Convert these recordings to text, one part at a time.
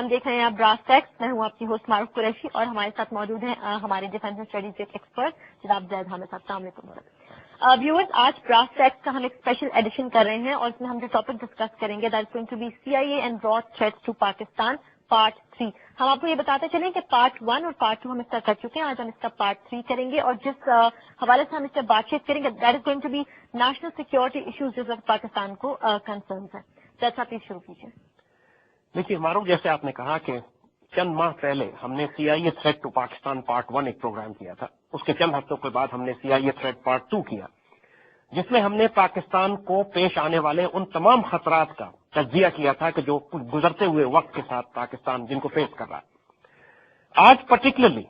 Programme دیکھ رہے ہیں آپ براس ٹیکس. میں ہوں آپ کی ہوسٹ معروف قریشی اور ہمارے ساتھ موجود ہیں ہمارے ڈیفینس اسٹڈیز کے ایکسپرٹ جناب زید حامد صاحب. السلام علیکم ویورز. آج براس ٹیکس کا ہم ایک اسپیشل ایڈیشن کر رہے ہیں اور اس میں ہم جو ٹاپک ڈسکس کریں گے that is going to be CIA and برا تھریٹس ٹو پاکستان پارٹ 3. ہم آپ کو یہ بتاتے چلیں کہ پارٹ 1 اور پارٹ 2 ہم اس کا کر چکے ہیں. آج ہم اس کا پارٹ 3 کریں گے اور جس حوالے سے ہم اس سے بات چیت کریں گے that is going to be national security issues جس وقت پاکستان کو کنسرنس ہیں. جیسا پلیز شروع کیجیے. دیکھیے معروف، جیسے آپ نے کہا کہ چند ماہ پہلے ہم نے CIA threat to Pakistan part 1 ایک پروگرام کیا تھا. اس کے چند ہفتوں کے بعد ہم نے CIA تھریٹ پارٹ 2 کیا، جس میں ہم نے پاکستان کو پیش آنے والے ان تمام خطرات کا تجزیہ کیا تھا کہ جو گزرتے ہوئے وقت کے ساتھ پاکستان جن کو فیس کر رہا ہے. آج پرٹیکولرلی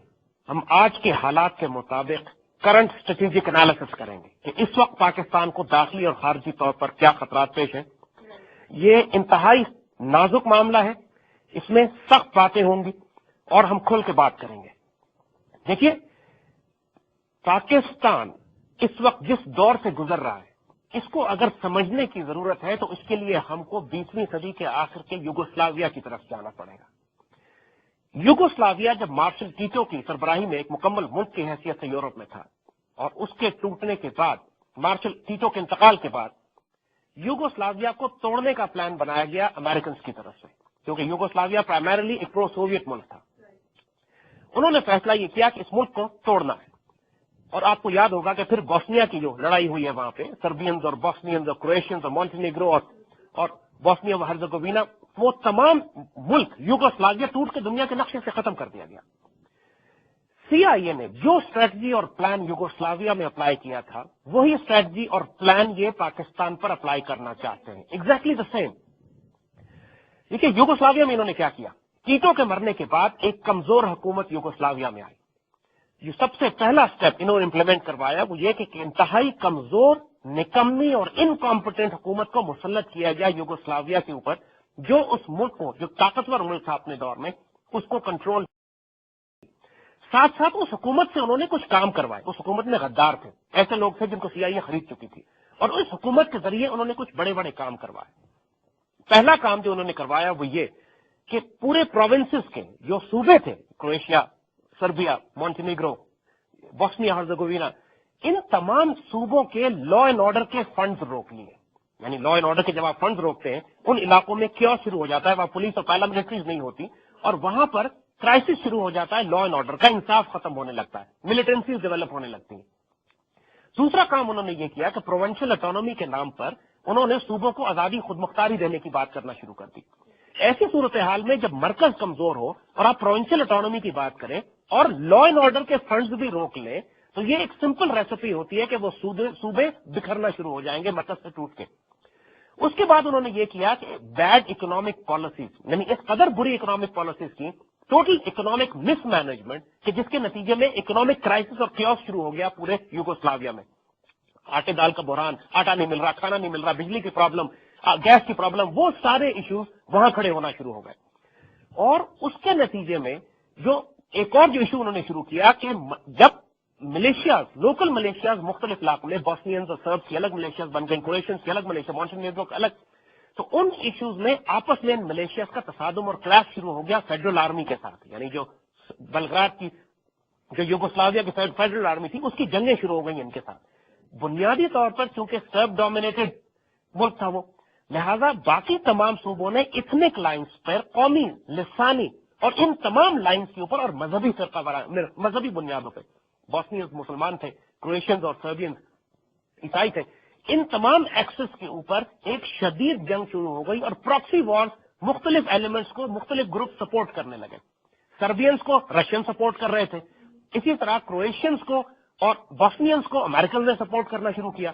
ہم آج کے حالات کے مطابق کرنٹ اسٹریٹجک انالیسس کریں گے کہ اس وقت پاکستان کو داخلی اور خارجی طور پر کیا خطرات پیش ہیں. یہ انتہائی نازک معاملہ ہے، اس میں سخت باتیں ہوں گی اور ہم کھل کے بات کریں گے. دیکھیے، پاکستان اس وقت جس دور سے گزر رہا ہے اس کو اگر سمجھنے کی ضرورت ہے تو اس کے لیے ہم کو 20ویں صدی کے آخر کے یوگوسلاویا کی طرف جانا پڑے گا. یوگوسلاویا جب مارشل ٹیٹو کی سربراہی میں ایک مکمل ملک کی حیثیت سے یورپ میں تھا اور اس کے ٹوٹنے کے بعد، مارشل ٹیٹو کے انتقال کے بعد، یوگوسلاویا کو توڑنے کا پلان بنایا گیا امریکنز کی طرف سے، کیونکہ یوگوسلاویا پرائمریلی ایک پرو سوویت ملک تھا. انہوں نے فیصلہ یہ کیا کہ اس ملک کو توڑنا ہے. اور آپ کو یاد ہوگا کہ پھر بوسنیا کی جو لڑائی ہوئی ہے وہاں پہ سربینز اور بوسنینز اور کرویشینز اور مونٹینیگرو اور بوسنیا و ہرزیگووینا، وہ تمام ملک یوگوسلاویا ٹوٹ کے دنیا کے نقشے سے ختم کر دیا گیا. CIA نے جو اسٹریٹجی اور پلان یوگوسلاویا میں اپلائی کیا تھا وہی اسٹریٹجی اور پلان یہ پاکستان پر اپلائی کرنا چاہتے ہیں. Exactly the same. دیکھیے، یوگوسلاویا میں انہوں نے کیا کیا. ٹیٹو کے مرنے کے بعد ایک کمزور حکومت یوگوسلاویا میں آئی. جو سب سے پہلا اسٹیپ انہوں نے امپلیمنٹ کروایا وہ یہ کہ انتہائی کمزور، نکمی اور انکمپٹنٹ حکومت کو مسلط کیا گیا یوگوسلاویا کے اوپر، جو اس ملک کو، جو طاقتور ملک تھا اپنے دور میں، اس کو کنٹرول. ساتھ ساتھ اس حکومت سے انہوں نے کچھ کام کروائے. اس حکومت میں غدار تھے، ایسے لوگ تھے جن کو CIA خرید چکی تھی، اور اس حکومت کے ذریعے انہوں نے کچھ بڑے بڑے کام کروائے. پہلا کام جو انہوں نے کروایا وہ یہ کہ پورے پروونسز کے جو صوبے تھے، کرویشیا، سربیا، مونٹینیگرو، بوسنیا ہرزیگووینا، ان تمام صوبوں کے لا اینڈ آرڈر کے فنڈز روک لیے. یعنی لا اینڈ آرڈر کے جب آپ فنڈز روکتے ہیں ان علاقوں میں کیوس شروع ہو جاتا ہے، وہاں پولیس اور پیراملٹریز نہیں ہوتی اور وہاں پر کرائسس شروع ہو جاتا ہے، لا اینڈ آرڈر کا انصاف ختم ہونے لگتا ہے، ملیٹنسیز ڈیولپ ہونے لگتی ہیں. دوسرا کام انہوں نے یہ کیا کہ پروونشل اٹانومی کے نام پر انہوں نے صوبوں کو آزادی خود مختاری دینے کی بات کرنا شروع کر دی. ایسی صورتحال میں جب مرکز کمزور ہو اور آپ پروونشل اٹانومی کی بات کریں اور لا اینڈ آرڈر کے فنڈز بھی روک لیں تو یہ ایک سمپل ریسیپی ہوتی ہے کہ وہ صوبے بکھرنا شروع ہو جائیں گے مرکز سے ٹوٹ کے. اس کے بعد انہوں نے یہ کیا کہ بیڈ اکنامک پالیسیز، یعنی اس قدر بری اکنامک پالیسیز کی، ٹوٹل اکنامک مس مینجمنٹ کہ جس کے نتیجے میں اکنامک کرائسس اور کیوس شروع ہو گیا پورے یوگوسلاویا میں. آٹے دال کا بحران، آٹا نہیں مل رہا، کھانا نہیں مل رہا، بجلی کی پرابلم، گیس کی پرابلم، وہ سارے ایشوز وہاں کھڑے ہونا شروع ہو گئے. اور اس کے نتیجے میں جو ایک اور جو ایشو انہوں نے شروع کیا کہ جب ملیشیاز، لوکل ملیشیاز مختلف علاقوں میں، بوسنینز اور سربس کی الگ ملیشیاز بن گئے، کرویشینز کی الگ ملیشیا، مونٹینیگرو کی الگ، تو ان ایشوز میں آپس میں ملیشیاز کا تصادم اور کلیش شروع ہو گیا فیڈرل آرمی کے ساتھ. یعنی جو بلگراڈ کی، جو یوگوسلاویا کی فیڈرل آرمی تھی، اس کی جنگیں شروع ہو گئی ان کے ساتھ. بنیادی طور پر چونکہ سرب ڈومینیٹڈ ملک تھا وہ، لہذا باقی تمام صوبوں نے ایتھنک لائنز پر، قومی، لسانی اور ان تمام لائنز کے اوپر اور مذہبی مذہبی بنیادوں پہ، بوسنینز مسلمان تھے، کرویشینز اور سربینز عیسائی تھے، ان تمام ایکسس کے اوپر ایک شدید جنگ شروع ہو گئی اور پراکسی وارز مختلف ایلیمنٹس کو مختلف گروپ سپورٹ کرنے لگے. سربینز کو رشین سپورٹ کر رہے تھے، اسی طرح کرویشینز کو اور بوسنینز کو امریکنز نے سپورٹ کرنا شروع کیا،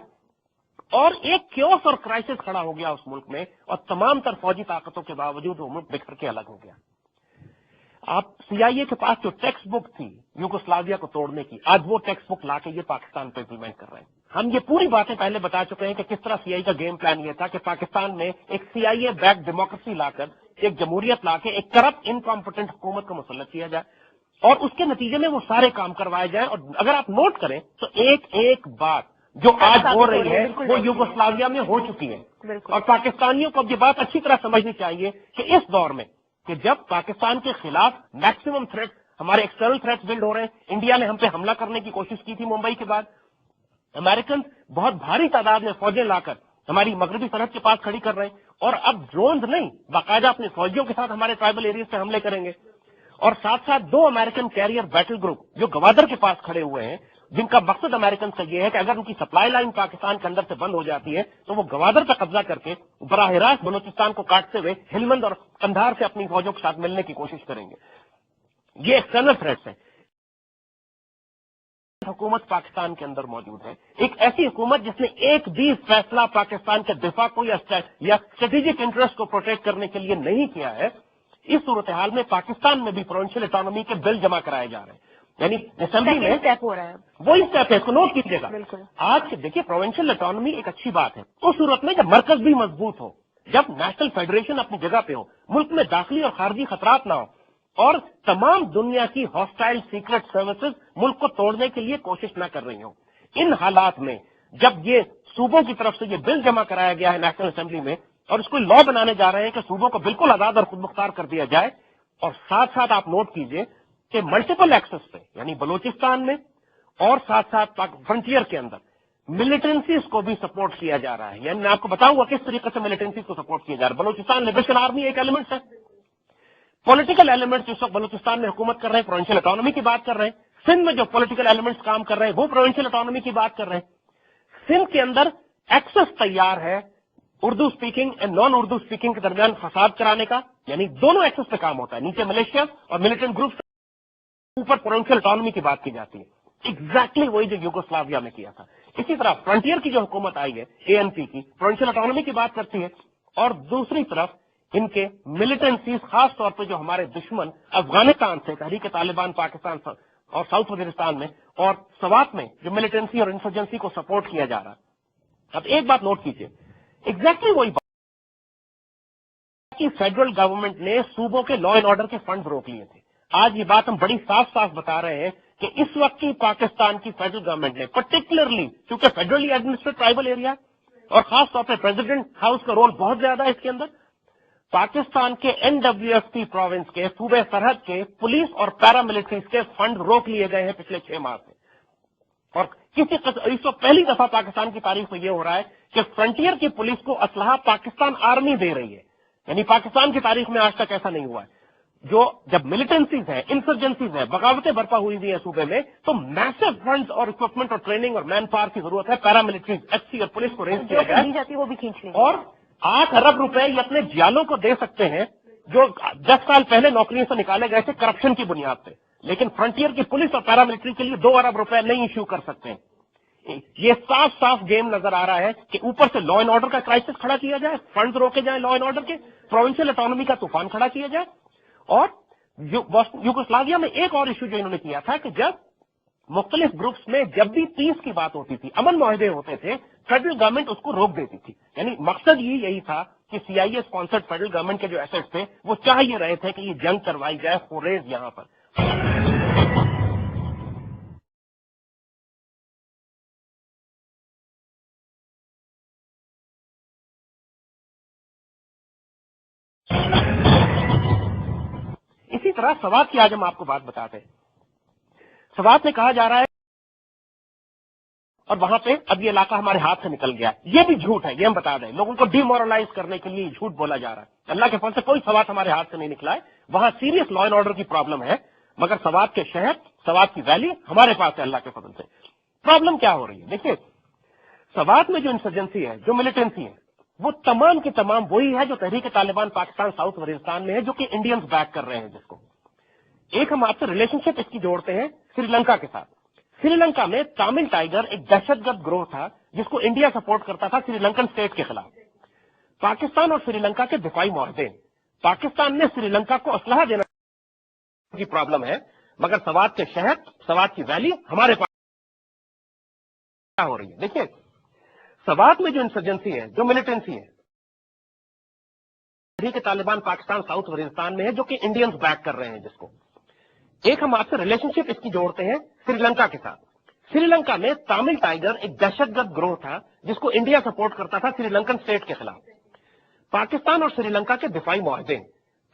اور ایک کیوس اور کرائسس کھڑا ہو گیا اس ملک میں، اور تمام تر فوجی طاقتوں کے باوجود وہ ملک بکھر کے الگ ہو گیا. آپ CIA کے پاس جو ٹیکسٹ بک تھی یوگوسلاویا کو توڑنے کی، آج وہ ٹیکسٹ بک لا کے یہ پاکستان پہ امپلیمنٹ کر رہے ہیں. ہم یہ پوری باتیں پہلے بتا چکے ہیں کہ کس طرح CIA کا گیم پلان یہ تھا کہ پاکستان میں ایک CIA بیک ڈیموکریسی لا کر، ایک جمہوریت لا کے ایک کرپٹ انکمپٹنٹ حکومت کو مسلط کیا جائے اور اس کے نتیجے میں وہ سارے کام کروائے جائیں. اور اگر آپ نوٹ کریں تو ایک ایک بات جو آج ہو رہی ہے وہ یوگوسلاویا میں ہو چکی ہے، اور پاکستانیوں کو اب یہ بات اچھی طرح سمجھنی چاہیے کہ اس دور میں کہ جب پاکستان کے خلاف میکسیمم تھریٹ ہمارے ایکسٹرنل تھریٹس بلڈ ہو رہے ہیں، انڈیا نے ہم پہ حملہ کرنے کی کوشش کی تھی ممبئی کے بعد، امریکن بہت بھاری تعداد میں فوجیں لا کر ہماری مغربی سرحد کے پاس کھڑی کر رہے ہیں، اور اب ڈرونز نہیں باقاعدہ اپنی فوجیوں کے ساتھ ہمارے ٹرائبل ایریاز پہ حملے کریں گے، اور ساتھ ساتھ 2 امریکن کیریئر بیٹل گروپ جو گوادر کے پاس کھڑے ہوئے ہیں، جن کا مقصد امریکن سے یہ ہے کہ اگر ان کی سپلائی لائن پاکستان کے اندر سے بند ہو جاتی ہے تو وہ گوادر پہ قبضہ کر کے براہ راست بلوچستان کو کاٹتے ہوئے ہلمند اور قندھار سے اپنی فوجوں کے ساتھ ملنے کی کوشش کریں گے۔ یہ ایکسٹرنل تھریٹس ہیں۔ حکومت پاکستان کے اندر موجود ہے، ایک ایسی حکومت جس نے ایک بھی فیصلہ پاکستان کے دفاع کو یا اسٹریٹجک انٹرسٹ کو پروٹیکٹ کرنے کے لیے نہیں کیا ہے۔ اس صورتحال میں پاکستان میں بھی پروونشل اٹانومی کے بل جمع کرائے جا رہے ہیں، یعنی اسمبلی میں اسٹیپ ہو رہا ہے، وہی اسٹیپ ہے، اس کو نوٹ کیجیے گا۔ بالکل۔ آج دیکھیے پروونشل اٹانومی ایک اچھی بات ہے اس صورت میں جب مرکز بھی مضبوط ہو، جب نیشنل فیڈریشن اپنی جگہ پہ ہو، ملک میں داخلی اور خارجی خطرات نہ ہو، اور تمام دنیا کی ہاسٹائل سیکرٹ سروسز ملک کو توڑنے کے لیے کوشش نہ کر رہی ہوں۔ ان حالات میں جب یہ صوبوں کی طرف سے یہ بل جمع کرایا گیا ہے نیشنل اسمبلی میں، اور اس کو لا بنانے جا رہے ہیں کہ صوبوں کو بالکل آزاد اور خود مختار کر دیا جائے، اور ساتھ ساتھ آپ نوٹ کیجئے کہ ملٹیپل ایکسس پہ یعنی بلوچستان میں اور ساتھ ساتھ فرنٹیئر کے اندر ملیٹنسیز کو بھی سپورٹ کیا جا رہا ہے۔ یعنی میں آپ کو بتاؤں گا کس طریقے سے ملیٹنسیز کو سپورٹ کیا جا رہا ہے۔ بلوچستان لبریشن آرمی ایک ایلیمنٹ ہے، پولیٹیکل ایلیمنٹس جس وقت بلوچستان میں حکومت کر رہے ہیں پروونشل اٹانومی کی بات کر رہے ہیں، سندھ میں جو پولیٹیکل ایلیمنٹس کام کر رہے ہیں وہ پروونشل اٹانومی کی بات کر رہے ہیں۔ سندھ کے اندر ایکسس تیار ہے Urdu speaking and non Urdu speaking کے درمیان فساد کرانے کا، یعنی دونوں ایکسس پہ کام ہوتا ہے، نیچے ملیشیا اور ملیٹنٹ گروپ، اوپر پروونشل اٹانومی کی بات کی جاتی ہے۔ ایگزیکٹلی وہی جو یوگوسلاویا میں کیا تھا۔ اسی طرح فرنٹیئر کی جو حکومت آئی ہے ANC کی، پروونشل اٹانومی کی بات کرتی ہے، اور دوسری طرف ان کے ملیٹنسیز خاص طور پہ جو ہمارے دشمن افغانستان سے تحریک طالبان پاکستان اور ساؤتھ وزیرستان میں اور سوات میں جو ملیٹنسی اور انسرجنسی کو سپورٹ کیا جا رہا ہے۔ اب ایک بات نوٹ کیجئے، ایگزیکٹلی وہی بات کہ فیڈرل گورنمنٹ نے صوبوں کے لا اینڈ آرڈر کے فنڈز روک لیے تھے۔ آج یہ بات ہم بڑی صاف صاف بتا رہے ہیں کہ اس وقت کی پاکستان کی فیڈرل گورنمنٹ نے پرٹیکولرلی کیونکہ فیڈرلی ایڈمنسٹریٹ ٹرائبل ایریا اور خاص طور پہ پریزیڈنٹ ہاؤس کا رول بہت زیادہ ہے اس کے اندر، پاکستان کے NWFP پروونس کے صوبے سرحد کے پولیس اور پیراملٹریز کے فنڈ روک لیے گئے ہیں پچھلے 6 ماہ سے۔ اور اس وقت پہلی دفعہ پاکستان کی تاریخ میں یہ ہو رہا ہے کہ فرنٹیئر کی پولیس کو اسلحہ پاکستان آرمی دے رہی ہے، یعنی پاکستان کی تاریخ میں آج تک ایسا نہیں ہوا ہے۔ جب ملیٹنسیز ہے، انسرجنسیز ہے، بغاوتیں برپا ہوئی ہوئی ہیں صوبے میں، تو میسو فنڈز اور اکوپمنٹ اور ٹریننگ اور مین پاور کی ضرورت ہے۔ پیراملٹریز SC اور پولیس کو ریز کیا جائے، وہ بھی کھینچ لیں، اور 8 ارب روپے یہ اپنے جیالوں کو دے سکتے ہیں جو 10 سال پہلے نوکریوں سے نکالے گئے تھے کرپشن کی بنیاد پہ، لیکن فرنٹیئر کی پولیس اور پیراملٹری کے لیے 2 ارب روپے نہیں ایشو کر سکتے ہیں۔ یہ صاف صاف گیم نظر آ رہا ہے کہ اوپر سے لا اینڈ آرڈر کا کرائسس کھڑا کیا جائے، فنڈز روکے جائیں لا اینڈ آرڈر کے، پروونشل اٹانومی کا طوفان کھڑا کیا جائے، اور یوگوسلاویا میں ایک اور ایشو جو انہوں نے کیا تھا کہ جب مختلف گروپس میں جب بھی پیس کی بات ہوتی تھی، امن معاہدے ہوتے تھے، فیڈرل گورنمنٹ اس کو روک دیتی تھی۔ یعنی مقصد یہی تھا کہ CIA اسپانسرڈ فیڈرل گورنمنٹ کے جو ایسٹس تھے وہ چاہ یہ رہے تھے کہ یہ جنگ کروائی جائے خوریز یہاں پر۔ اسی طرح سوات کی آج ہم آپ کو بات بتاتے ہیں۔ سوات میں کہا جا رہا ہے اور وہاں پہ اب یہ علاقہ ہمارے ہاتھ سے نکل گیا، یہ بھی جھوٹ ہے، یہ ہم بتا دیں، لوگوں کو ڈی مورلائز کرنے کے لیے جھوٹ بولا جا رہا ہے۔ اللہ کے فضل سے کوئی سوات ہمارے ہاتھ سے نہیں نکلا ہے، وہاں سیریس لا اینڈ آرڈر کی پرابلم ہے، مگر سوات کے شہر، سوات کی ویلی ہمارے پاس ہے اللہ کے فضل سے۔ پرابلم کیا ہو رہی ہے؟ دیکھیے سوات میں جو انسرجنسی ہے، جو ملیٹنسی ہے، وہ تمام کی تمام وہی ہے جو تحریک طالبان پاکستان ساؤتھ وزیرستان میں ہے، جو کہ انڈینز بیک کر رہے ہیں جس کو۔ ایک ہم آپ سے ریلیشن شپ اس کی جوڑتے ہیں سری لنکا کے ساتھ۔ سری لنکا میں تامل ٹائیگر ایک دہشت گرد گروہ تھا جس کو انڈیا سپورٹ کرتا تھا سری لنکن اسٹیٹ کے خلاف۔ پاکستان اور سری لنکا کے دفاعی معاہدے، پاکستان نے سری لنکا کو اسلحہ دینا کی پرابلم ہے، مگر سوات کے شہر، سوات کی ویلی ہمارے پاس کیا ہو رہی ہے؟ دیکھیے سوات میں جو انسرجنسی ہے، جو ملیٹنسی ہے، تحریک طالبان پاکستان ساؤتھ وزیرستان میں ہے، جو کہ انڈینز بیک کر رہے ہیں جس کو۔ ایک ہم آپ سے ریلیشن شپ اس کی جوڑتے ہیں سری لنکا کے ساتھ۔ سری لنکا میں تامل ٹائیگر ایک دہشت گرد گروہ تھا جس کو انڈیا سپورٹ کرتا تھا سری لنکن اسٹیٹ کے خلاف۔ پاکستان اور سری لنکا کے دفاعی معاہدے،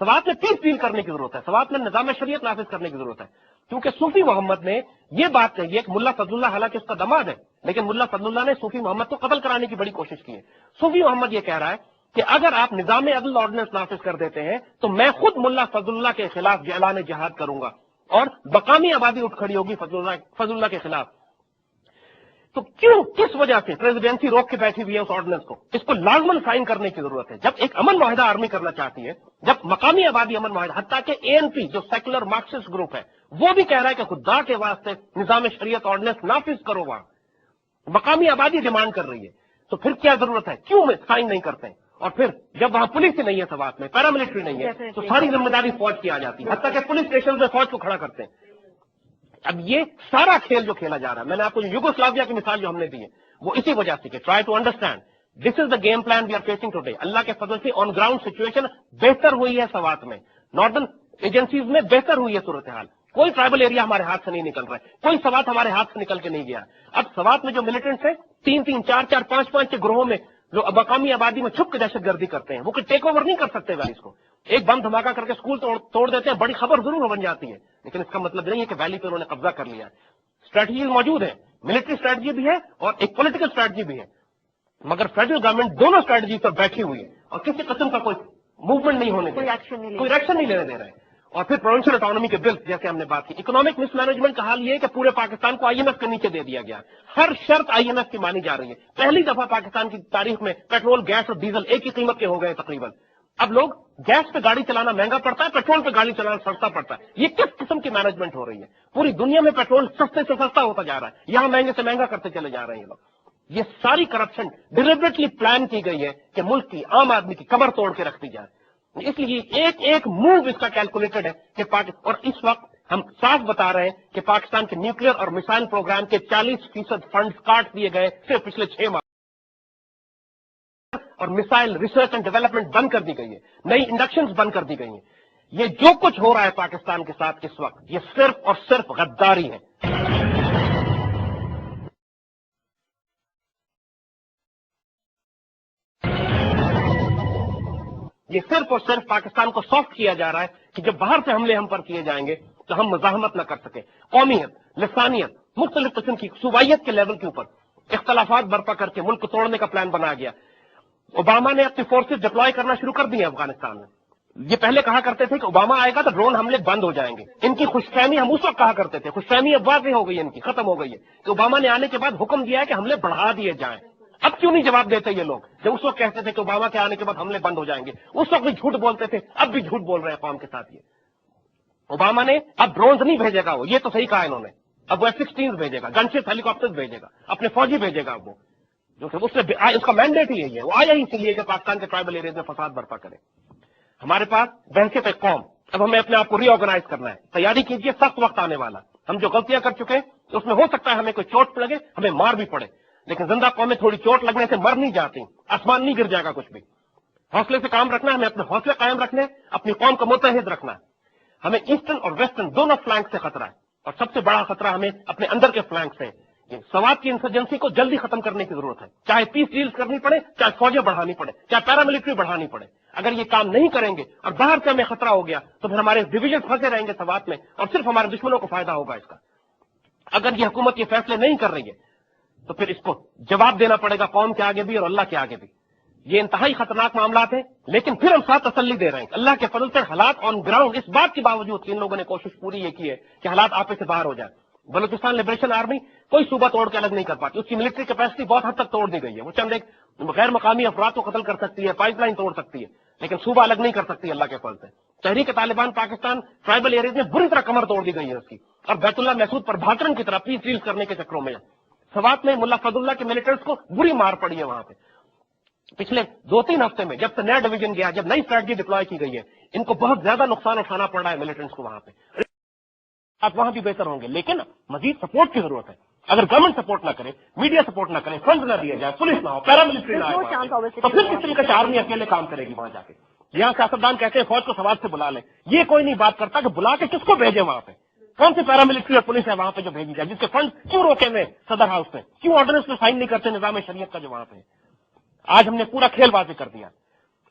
سوات میں پیس ڈیل کرنے کی ضرورت ہے، سوات میں نظام شریعت نافذ کرنے کی ضرورت ہے، کیونکہ صوفی محمد نے یہ بات کہی ہے کہ ملا فضل اللہ حالانکہ اس کا دماد ہے، لیکن ملا فضل اللہ نے صوفی محمد کو قتل کرانے کی بڑی کوشش کی ہے۔ صوفی محمد یہ کہہ رہا ہے کہ اگر آپ نظام عدل آرڈیننس نافذ کر دیتے ہیں تو میں خود ملا فضل اللہ کے خلاف اعلان جہاد کروں گا اور مقامی آبادی اٹھ کھڑی ہوگی فضل اللہ کے خلاف۔ تو کیوں، کس وجہ سے پریزیڈنسی روک کے بیٹھی ہوئی ہے اس آرڈیننس کو؟ اس کو لازمن سائن کرنے کی ضرورت ہے۔ جب ایک امن معاہدہ آرمی کرنا چاہتی ہے، جب مقامی آبادی امن معاہدہ، حتیٰ کہ ANP جو سیکولر مارکسسٹ گروپ ہے وہ بھی کہہ رہا ہے کہ خدا کے واسطے نظام شریعت آرڈیننس نافذ کرو، وہاں مقامی آبادی ڈیمانڈ کر رہی ہے، تو پھر کیا ضرورت ہے؟ کیوں سائن نہیں کرتے؟ اور پھر جب وہاں پولیس ہی نہیں ہے سوات میں، پیراملٹری نہیں ہے، تو ساری ذمہ داری فوج کی آ جاتی ہے، حتیٰ کہ پولیس اسٹیشن میں فوج کو کھڑا کرتے ہیں۔ اب یہ سارا کھیل جو کھیلا جا رہا ہے، میں نے آپ کو یوگوسلاویا کی مثال جو ہم نے دی ہے وہ اسی وجہ سے کہ try to understand this is the game plan we are facing today. اللہ کے فضل سے آن گراؤنڈ سچویشن بہتر ہوئی ہے سوات میں، ناردرن ایجنسیز میں بہتر ہوئی ہے صورتحال، کوئی ٹرائبل ایریا ہمارے ہاتھ سے نہیں نکل رہا ہے، کوئی سوات ہمارے ہاتھ سے نکل کے نہیں گیا۔ اب سوات میں جو ملیٹنٹس ہیں 3-3، 4-4، 5-5 کے گروہوں میں جو مقامی آبادی میں چھپ کے دہشت گردی کرتے ہیں، وہ کہ ٹیک اوور نہیں کر سکتے ویلی کو، ایک بم دھماکہ کر کے اسکول توڑ دیتے ہیں، بڑی خبر ضرور بن جاتی ہے، لیکن اس کا مطلب نہیں ہے کہ ویلی پہ انہوں نے قبضہ کر لیا ہے۔ اسٹریٹجیز موجود ہیں، ملٹری اسٹریٹجی بھی ہے اور ایک پولیٹیکل اسٹریٹجی بھی ہے، مگر فیڈرل گورنمنٹ دونوں اسٹریٹجی پر بیٹھی ہوئی ہے اور کسی قسم کا کوئی موومنٹ نہیں ہونے دے رہا، کوئی ایکشن نہیں لینے دے رہا ہے۔ اور پھر پروونشل اٹانومی کے بل جیسے ہم نے بات کی، اکنامک مس مینجمنٹ کا حال یہ ہے کہ پورے پاکستان کو IMF کے نیچے دے دیا گیا، ہر شرط IMF کی مانی جا رہی ہے۔ پہلی دفعہ پاکستان کی تاریخ میں پیٹرول، گیس اور ڈیزل ایک ہی قیمت کے ہو گئے تقریباً۔ اب لوگ گیس پہ گاڑی چلانا مہنگا پڑتا ہے، پیٹرول پہ گاڑی چلانا سستا پڑتا ہے۔ یہ کس قسم کی مینجمنٹ ہو رہی ہے؟ پوری دنیا میں پیٹرول سستے سے سستا ہوتا جا رہا ہے، یہاں مہنگے سے مہنگا کرتے چلے جا رہے ہیں لوگ۔ یہ ساری کرپشن ڈیلیبریٹلی پلان کی گئی ہے کہ ملک کی عام آدمی کی کمر توڑ کے رکھ دی جائے، اس لیے ایک ایک موو اس کا کیلکولیٹڈ ہے کہ اور اس وقت ہم صاف بتا رہے ہیں کہ پاکستان کے نیوکلیر اور میسائل پروگرام کے 40% فنڈز کاٹ دیے گئے صرف پچھلے 6 ماہ، اور میسائل ریسرچ اینڈ ڈیولپمنٹ بند کر دی گئی ہے، نئی انڈکشنز بند کر دی گئی ہیں۔ یہ جو کچھ ہو رہا ہے پاکستان کے ساتھ اس وقت، یہ صرف اور صرف غداری ہے۔ یہ صرف اور صرف پاکستان کو سافٹ کیا جا رہا ہے کہ جب باہر سے حملے ہم پر کیے جائیں گے تو ہم مزاحمت نہ کر سکیں۔ قومیت، لسانیت، مختلف قسم کی صوبائیت کے لیول کے اوپر اختلافات برپا کر کے ملک کو توڑنے کا پلان بنایا گیا۔ اوباما نے اپنی فورسز ڈپلوائے کرنا شروع کر دی ہیں افغانستان میں۔ یہ پہلے کہا کرتے تھے کہ اوباما آئے گا تو ڈرون حملے بند ہو جائیں گے، ان کی خوش فہمی ہم اس وقت کہا کرتے تھے، خوش فہمی اب واضح ہو گئی ہے، ان کی ختم ہو گئی ہے کہ اوباما نے آنے کے بعد حکم دیا ہے کہ حملے بڑھا دیے جائیں۔ اب کیوں نہیں جواب دیتے یہ لوگ؟ جب اس وقت کہتے تھے کہ اوباما کے آنے کے بعد حملے بند ہو جائیں گے، اس وقت بھی جھوٹ بولتے تھے، اب بھی جھوٹ بول رہے ہیں قوم کے ساتھ۔ یہ اوباما نے اب ڈرونز نہیں بھیجے گا، وہ یہ تو صحیح کہا انہوں نے، اب وہ F-16 بھیجے گا، گن شپ ہیلی کاپٹر بھیجے گا، اپنے فوجی بھیجے گا، وہ جو کہ اس کا مینڈیٹ ہی ہے، وہ آیا ہی اسی لیے کہ پاکستان کے ٹرائبل ایریاز میں فساد برپا کرے۔ ہمارے پاس بحثیت ایک قوم، اب ہمیں اپنے آپ کو ری آرگنائز کرنا ہے، تیاری کیجیے، سخت وقت آنے والا۔ ہم جو غلطیاں کر چکے ہیں اس میں ہو سکتا ہے ہمیں کوئی چوٹ لگے، ہمیں مار بھی پڑے، لیکن زندہ قومیں تھوڑی چوٹ لگنے سے مر نہیں جاتی، آسمان نہیں گر جائے گا کچھ بھی۔ حوصلے سے کام رکھنا ہے، ہمیں اپنے حوصلے قائم رکھنے، اپنی قوم کو متحد رکھنا ہے۔ ہمیں ایسٹرن اور ویسٹرن دونوں فلانک سے خطرہ ہے، اور سب سے بڑا خطرہ ہمیں اپنے اندر کے فلانک سے۔ سوات کی انسرجنسی کو جلدی ختم کرنے کی ضرورت ہے، چاہے پیس ڈیلز کرنی پڑے، چاہے فوجیں بڑھانی پڑے، چاہے پیراملٹری بڑھانی پڑے۔ اگر یہ کام نہیں کریں گے اور باہر سے ہمیں خطرہ ہو گیا تو پھر ہمارے ڈویژن پھنسے رہیں گے سوات میں، اور صرف ہمارے دشمنوں کو فائدہ ہوگا اس کا۔ اگر یہ حکومت یہ فیصلے نہیں کر رہی ہے تو پھر اس کو جواب دینا پڑے گا قوم کے آگے بھی اور اللہ کے آگے بھی۔ یہ انتہائی خطرناک معاملات ہیں، لیکن پھر ہم ساتھ تسلی دے رہے ہیں اللہ کے فضل سے حالات آن گراؤنڈ، اس بات کے باوجود کہ ان لوگوں نے کوشش پوری یہ کی ہے کہ حالات آپے سے باہر ہو جائیں۔ بلوچستان لبریشن آرمی کوئی صوبہ توڑ کے الگ نہیں کر پاتی، اس کی ملٹری کیپیسٹی بہت حد تک توڑ دی گئی ہے، وہ چند ایک غیر مقامی افراد کو قتل کر سکتی ہے، پائپ لائن توڑ سکتی ہے، لیکن صوبہ الگ نہیں کر سکتی اللہ کے فضل سے۔ تحریک طالبان پاکستان ٹرائبل ایریاز میں بری طرح کمر توڑ دی گئی ہے اس کی، اور بیت اللہ محسود پر بھاکرن کی طرح پیس ڈیلز کرنے کے چکروں میں سوات میں ملا فضل اللہ کے ملیٹنٹس کو بری مار پڑی ہے وہاں پہ۔ پچھلے 2-3 ہفتے میں جب سے نیا ڈویژن گیا، جب نئی اسٹریٹجی ڈپلوائے کی گئی ہے، ان کو بہت زیادہ نقصان اٹھانا پڑ رہا ہے ملیٹنٹس کو وہاں پہ۔ آپ وہاں بھی بہتر ہوں گے، لیکن مزید سپورٹ کی ضرورت ہے۔ اگر گورنمنٹ سپورٹ نہ کرے، میڈیا سپورٹ نہ کرے، فنڈز نہ دیے جائے، پولیس نہ ہو، پیراملٹری نہ ہو، تو پھر کس طریقے سے آرمی اکیلے کام کرے گی وہاں جا کے؟ یہاں سیاستدان کہتے ہیں فوج کو سوات سے بلا لیں، یہ کوئی نہیں بات کرتا کہ بلا کے کس کو بھیجے وہاں پہ، کون سی پیراملٹری اور پولیس ہے وہاں پہ جو بھیجی جائے، جس کے فنڈ کیوں روکے ہوئے صدر ہاؤس میں، کیوں آرڈیننس میں سائن نہیں کرتے نظام شریعت کا جو وہاں پہ۔ آج ہم نے پورا کھیل واضح کر دیا،